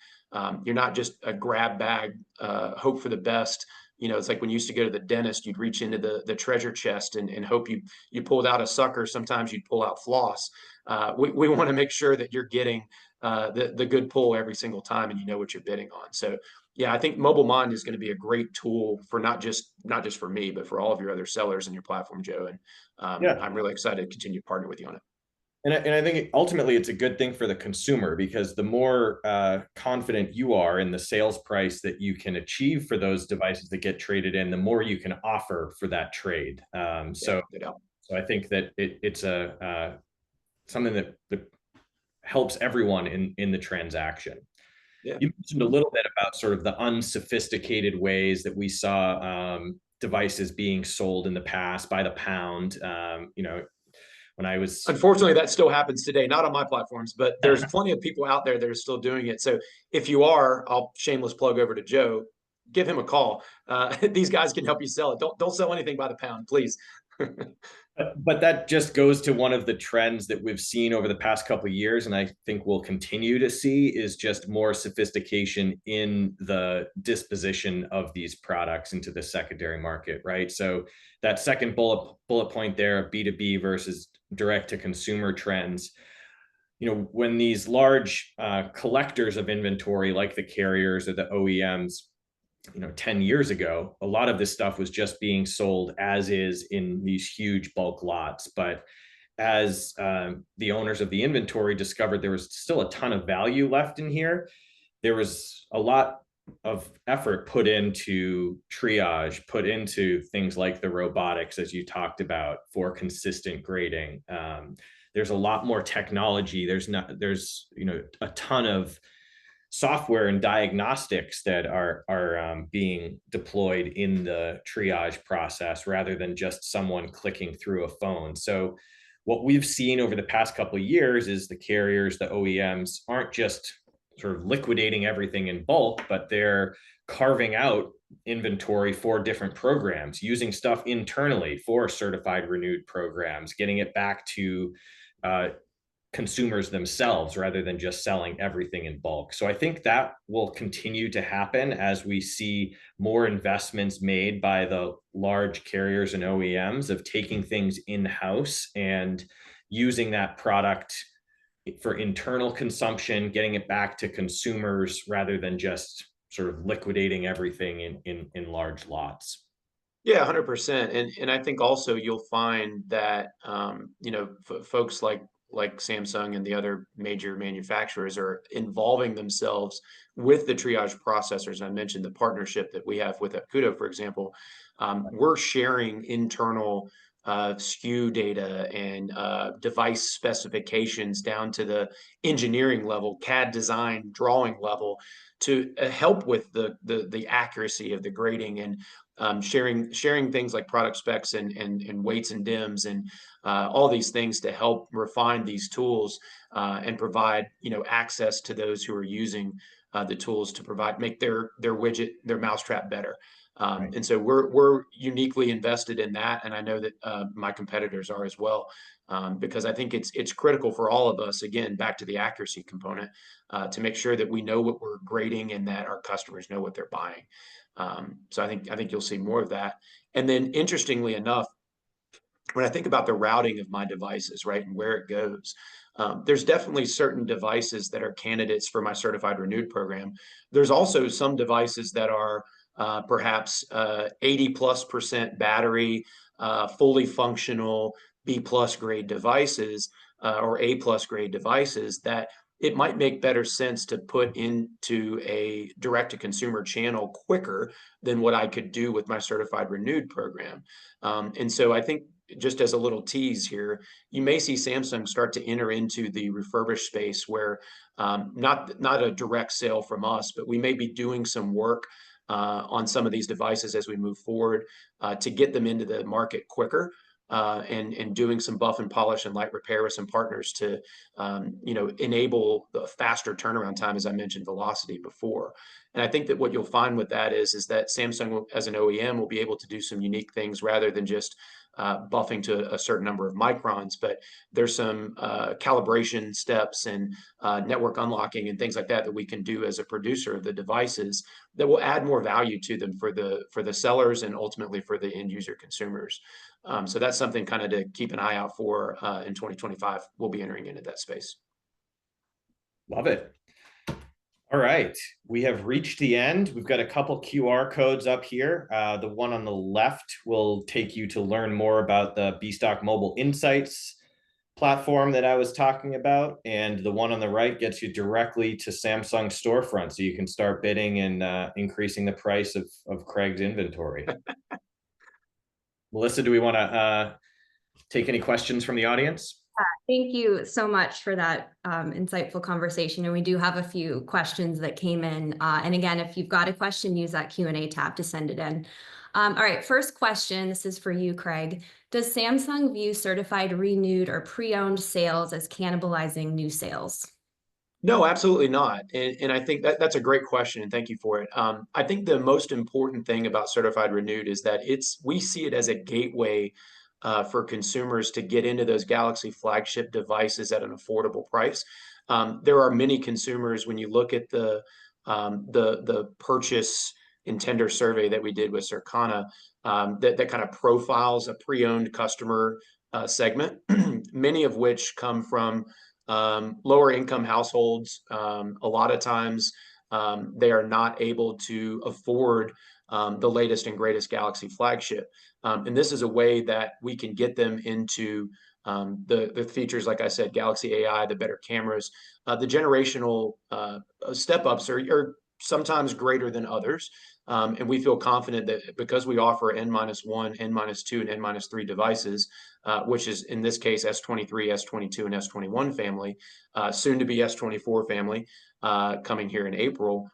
You're not just a grab bag, hope for the best. It's like when you used to go to the dentist, you'd reach into the treasure chest and hope you pulled out a sucker. Sometimes you'd pull out floss. We want to make sure that you're getting the good pull every single time and you know what you're bidding on. So yeah, I think Mobile Mind is going to be a great tool for not just for me, but for all of your other sellers in your platform, Joe. And Yeah. I'm really excited to continue to partner with you on it. And I think ultimately it's a good thing for the consumer because the more confident you are in the sales price that you can achieve for those devices that get traded in, the more you can offer for that trade. So I think that it's something that helps everyone in the transaction. Yeah. You mentioned a little bit about sort of the unsophisticated ways that we saw devices being sold in the past by the pound. When I was Unfortunately, that still happens today, not on my platforms, but there's plenty of people out there that are still doing it. So if you are, I'll shameless plug over to Joe, give him a call. These guys can help you sell it. Don't sell anything by the pound, please. But that just goes to one of the trends that we've seen over the past couple of years, and I think we'll continue to see is just more sophistication in the disposition of these products into the secondary market, right? So that second bullet point there of B2B versus direct to consumer trends, when these large collectors of inventory like the carriers or the OEMs 10 years ago, a lot of this stuff was just being sold as is in these huge bulk lots. But as the owners of the inventory discovered there was still a ton of value left in here, there was a lot of effort put into triage, put into things like the robotics, as you talked about, for consistent grading. There's a lot more technology. There's a ton of software and diagnostics that are being deployed in the triage process rather than just someone clicking through a phone. So what we've seen over the past couple of years is the carriers, the OEMs aren't just sort of liquidating everything in bulk, but they're carving out inventory for different programs, using stuff internally for certified renewed programs, getting it back to consumers themselves rather than just selling everything in bulk. So I think that will continue to happen as we see more investments made by the large carriers and OEMs of taking things in-house and using that product for internal consumption, getting it back to consumers rather than just sort of liquidating everything in large lots. Yeah, 100%. And I think also you'll find that folks like Samsung and the other major manufacturers are involving themselves with the triage processors. I mentioned the partnership that we have with Akuto, for example. We're sharing internal SKU data and device specifications down to the engineering level, CAD design, drawing level, to help with the accuracy of the grading and sharing things like product specs and weights and dims and all these things to help refine these tools and provide access to those who are using the tools to make their widget, their mousetrap better. Right. And so we're uniquely invested in that, and I know that my competitors are as well, because I think it's critical for all of us. Again, back to the accuracy component, to make sure that we know what we're grading and that our customers know what they're buying. So I think you'll see more of that. And then, interestingly enough, when I think about the routing of my devices, right, and where it goes, there's definitely certain devices that are candidates for my certified renewed program. There's also some devices that are perhaps 80+% battery, fully functional B plus grade devices, or A plus grade devices that it might make better sense to put into a direct to consumer channel quicker than what I could do with my certified renewed program. And so I think, just as a little tease here, you may see Samsung start to enter into the refurbished space where, not a direct sale from us, but we may be doing some work on some of these devices as we move forward, to get them into the market quicker, and doing some buff and polish and light repair with some partners to enable the faster turnaround time, as I mentioned, velocity before. And I think that what you'll find with that is that Samsung, as an OEM, will be able to do some unique things rather than just buffing to a certain number of microns, but there's some calibration steps and network unlocking and things like that that we can do as a producer of the devices that will add more value to them for the sellers and ultimately for the end user consumers. So that's something kind of to keep an eye out for in 2025. We'll be entering into that space. Love it. All right, we have reached the end. We've got a couple QR codes up here. The one on the left will take you to learn more about the B-Stock Mobile Insights platform that I was talking about. And the one on the right gets you directly to Samsung's storefront, so you can start bidding and increasing the price of Craig's inventory. Melissa, do we want to take any questions from the audience? Thank you so much for that insightful conversation. And we do have a few questions that came in. And again, if you've got a question, use that Q&A tab to send it in. All right, first question. This is for you, Craig. Does Samsung view certified renewed or pre-owned sales as cannibalizing new sales? No, absolutely not. And I think that's a great question, and thank you for it. I think the most important thing about certified renewed is that we see it as a gateway for consumers to get into those Galaxy flagship devices at an affordable price. There are many consumers, when you look at the purchase intender survey that we did with Circana, that kind of profiles a pre-owned customer segment, many of which come from lower income households. A lot of times they are not able to afford the latest and greatest Galaxy flagship. And this is a way that we can get them into the features, like I said, Galaxy AI, the better cameras. The generational step ups are sometimes greater than others. And we feel confident that because we offer N-1, N-2, and N-3 devices, which is in this case S23, S22, and S21 family, soon to be S24 family, coming here in April.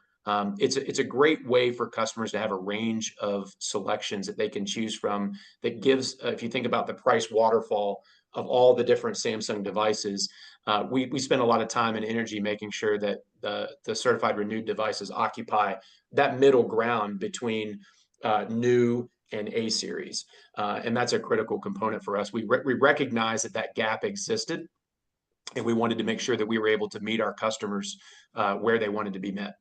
It's a great way for customers to have a range of selections that they can choose from that gives, if you think about the price waterfall of all the different Samsung devices, we spend a lot of time and energy making sure that the certified renewed devices occupy that middle ground between new and A series. And that's a critical component for us. We recognize that gap existed, and we wanted to make sure that we were able to meet our customers where they wanted to be met.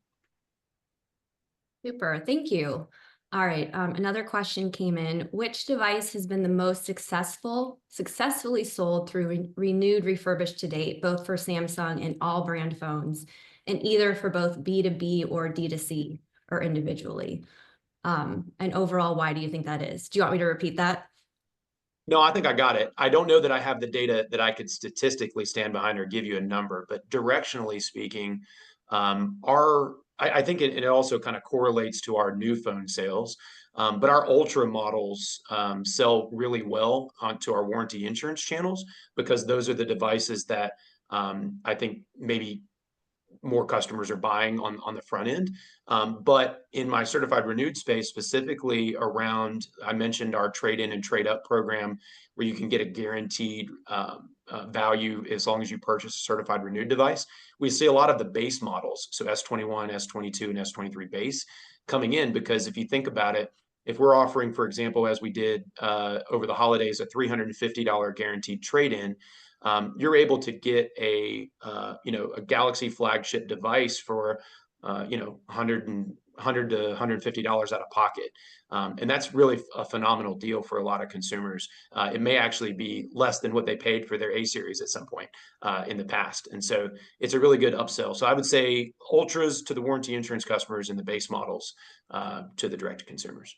Super, thank you. All right, another question came in. Which device has been the most successfully sold through renewed refurbished to date, both for Samsung and all brand phones, and either for both B2B or D2C or individually? And overall, why do you think that is? Do you want me to repeat that? No, I think I got it. I don't know that I have the data that I could statistically stand behind or give you a number, but directionally speaking, I think it also kind of correlates to our new phone sales. But our Ultra models sell really well onto our warranty insurance channels, because those are the devices that I think maybe more customers are buying on the front end. But in my certified renewed space, specifically around, I mentioned our trade-in and trade-up program, where you can get a guaranteed value as long as you purchase a certified renewed device. We see a lot of the base models, so S21, S22, and S23 base, coming in, because if you think about it, if we're offering, for example, as we did over the holidays, a $350 guaranteed trade-in, you're able to get a Galaxy flagship device for 100 to $150 out of pocket. And that's really a phenomenal deal for a lot of consumers. It may actually be less than what they paid for their A series at some point in the past. And so it's a really good upsell. So I would say ultras to the warranty insurance customers and the base models to the direct to consumers.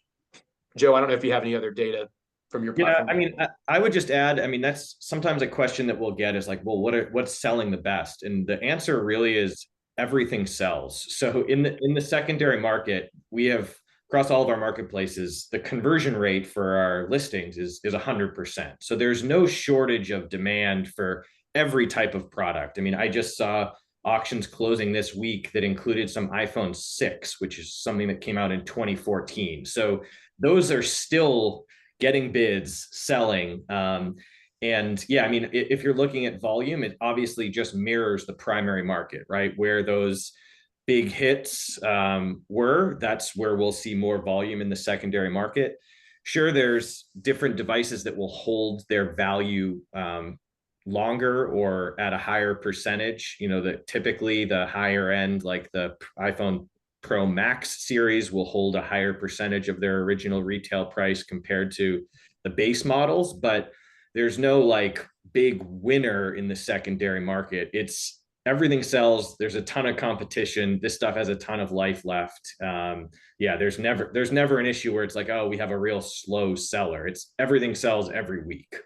Joe, I don't know if you have any other data from your Yeah, platform. I mean, I would just add, I mean, that's sometimes a question that we'll get is like, well, what's selling the best? And the answer really is everything sells. So in the secondary market, we have across all of our marketplaces, the conversion rate for our listings is 100%. So there's no shortage of demand for every type of product. I mean, I just saw auctions closing this week that included some iPhone 6, which is something that came out in 2014. So those are still getting bids, selling. And yeah, I mean, if you're looking at volume, it obviously just mirrors the primary market, right? Where those big hits that's where we'll see more volume in the secondary market. Sure, there's different devices that will hold their value longer or at a higher percentage. That typically the higher end, like the iPhone Pro Max series, will hold a higher percentage of their original retail price compared to the base models. But there's no like big winner in the secondary market. It's everything sells. There's a ton of competition. This stuff has a ton of life left. Yeah, there's never an issue where it's like, oh, we have a real slow seller. It's everything sells every week.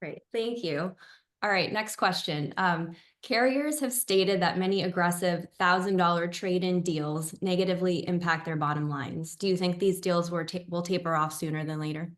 Great, thank you. All right, next question. Carriers have stated that many aggressive $1,000 trade-in deals negatively impact their bottom lines. Do you think these deals will taper off sooner than later?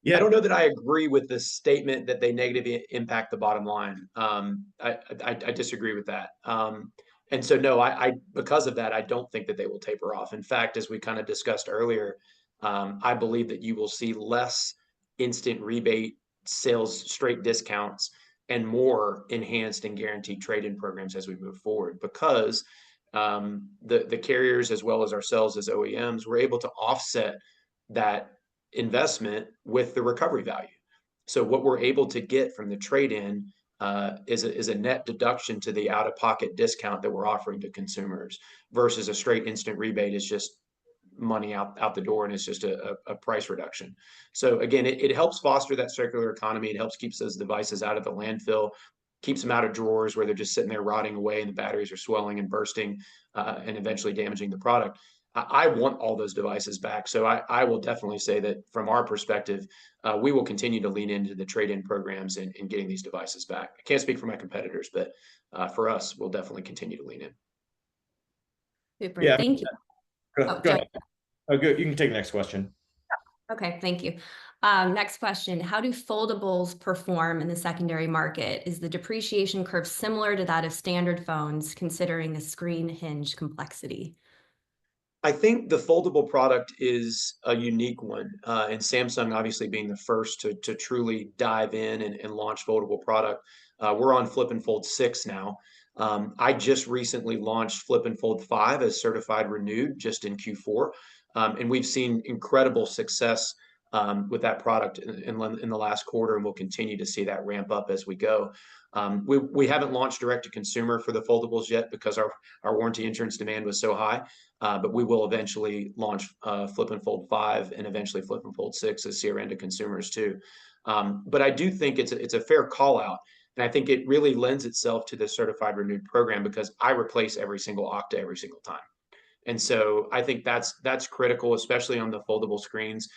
Yeah, I don't know that I agree with the statement that they negatively impact the bottom line. I disagree with that. And so, no, because of that, I don't think that they will taper off. In fact, as we kind of discussed earlier, I believe that you will see less instant rebate sales, straight discounts, and more enhanced and guaranteed trade-in programs as we move forward, because the carriers, as well as ourselves as OEMs, we're able to offset that investment with the recovery value. So what we're able to get from the trade-in is a net deduction to the out-of-pocket discount that we're offering to consumers, versus a straight instant rebate is just money out the door, and it's just a price reduction. So again, it helps foster that circular economy. It helps keeps those devices out of the landfill, keeps them out of drawers where they're just sitting there rotting away and the batteries are swelling and bursting and eventually damaging the product. I want all those devices back. So I will definitely say that from our perspective, we will continue to lean into the trade-in programs and getting these devices back. I can't speak for my competitors, but for us, we'll definitely continue to lean in. Super, Yeah. thank you. Go ahead. Oh, good. You can take the next question. Okay, thank you. Next question. How do foldables perform in the secondary market? Is the depreciation curve similar to that of standard phones, considering the screen hinge complexity? I think the foldable product is a unique one, and Samsung obviously being the first to truly dive in and launch foldable product. We're on Flip and Fold 6 now. I just recently launched Flip and Fold 5 as certified renewed just in Q4, and we've seen incredible success with that product in the last quarter, and we'll continue to see that ramp up as we go. We haven't launched direct to consumer for the foldables yet because our warranty insurance demand was so high. But we will eventually launch Flip and Fold 5 and eventually Flip and Fold 6 as CRN to consumers too. But I do think it's a fair call out. And I think it really lends itself to the certified renewed program, because I replace every single Okta every single time. And so I think that's critical, especially on the foldable screens,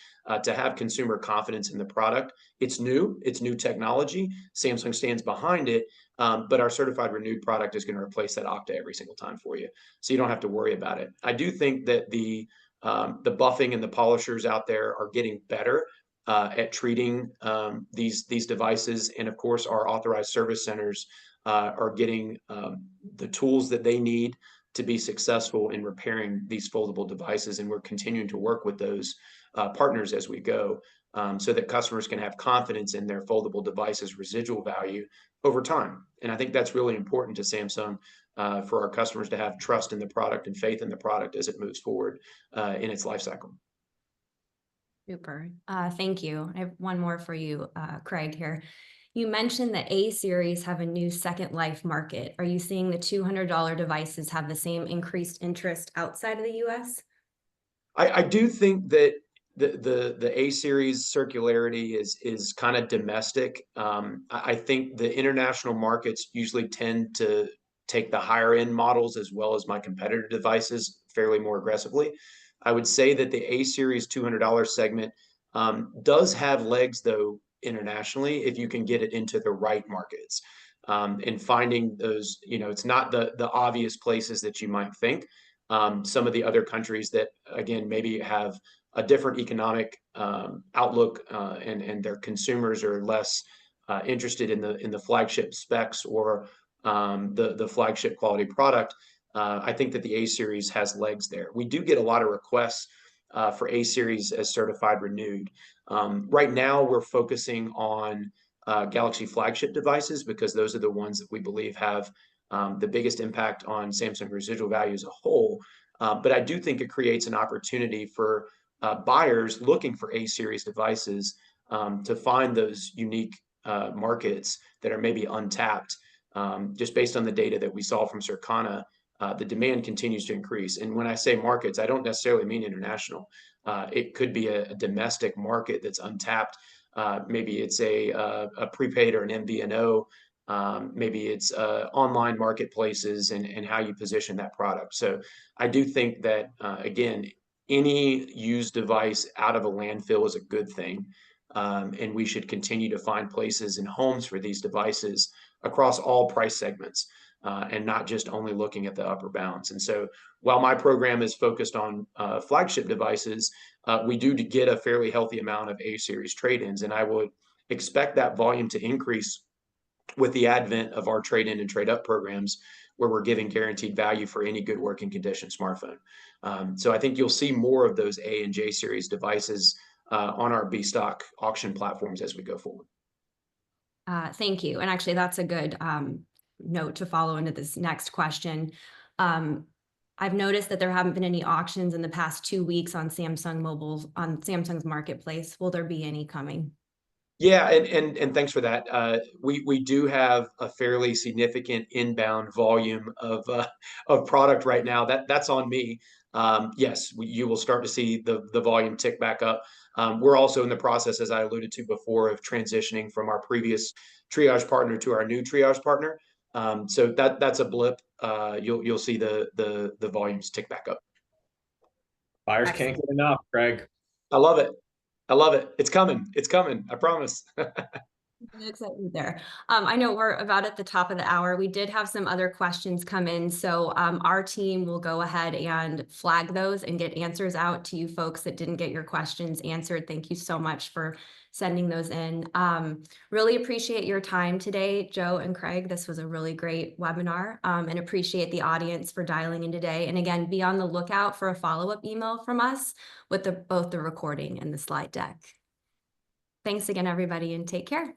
to have consumer confidence in the product. It's new technology. Samsung stands behind it, but our certified renewed product is going to replace that Okta every single time for you, so you don't have to worry about it. I do think that the buffing and the polishers out there are getting better at treating these devices, and of course, our authorized service centers are getting the tools that they need to be successful in repairing these foldable devices. And we're continuing to work with those partners as we go, so that customers can have confidence in their foldable devices residual value over time. And I think that's really important to Samsung, for our customers to have trust in the product and faith in the product as it moves forward in its life cycle. Super. Thank you. I have one more for you, Craig, here. You mentioned the A series have a new second life market. Are you seeing the $200 devices have the same increased interest outside of the US? I do think that the A series circularity is kind of domestic. I think the international markets usually tend to take the higher end models as well as my competitor devices fairly more aggressively. I would say that the A series $200 segment does have legs though internationally if you can get it into the right markets. And finding those, it's not the obvious places that you might think. Some of the other countries that, again, maybe have a different economic outlook, and their consumers are less interested in the flagship specs or the flagship quality product. I think that the A series has legs there. We do get a lot of requests for A series as certified renewed. Right now, we're focusing on Galaxy flagship devices because those are the ones that we believe have the biggest impact on Samsung residual value as a whole. But I do think it creates an opportunity for buyers looking for A series devices to find those unique markets that are maybe untapped. Just based on the data that we saw from Circana, the demand continues to increase. And when I say markets, I don't necessarily mean international. It could be a domestic market that's untapped. Maybe it's a prepaid or an MVNO. Maybe it's online marketplaces and how you position that product. So I do think that, again, any used device out of a landfill is a good thing. And we should continue to find places and homes for these devices across all price segments, and not just only looking at the upper bounds. And so while my program is focused on flagship devices, we do get a fairly healthy amount of A series trade-ins, and I would expect that volume to increase with the advent of our trade-in and trade-up programs, where we're giving guaranteed value for any good working condition smartphone. So I think you'll see more of those A and J series devices on our B stock auction platforms as we go forward. Thank you. And actually, that's a good note to follow into this next question. I've noticed that there haven't been any auctions in the past 2 weeks on Samsung's marketplace. Will there be any coming? Yeah, and thanks for that. We do have a fairly significant inbound volume of product right now. That's on me. Yes, you will start to see the volume tick back up. We're also in the process, as I alluded to before, of transitioning from our previous triage partner to our new triage partner. So that's a blip. You'll see the volumes tick back up. Buyers can't get enough, Craig. I love it. I love it. It's coming. It's coming. I promise. Excited there. I know we're about at the top of the hour. We did have some other questions come in, so our team will go ahead and flag those and get answers out to you folks that didn't get your questions answered. Thank you so much for sending those in. Really appreciate your time today, Joe and Craig. This was a really great webinar, and appreciate the audience for dialing in today. And again, be on the lookout for a follow-up email from us with both the recording and the slide deck. Thanks again, everybody, and take care.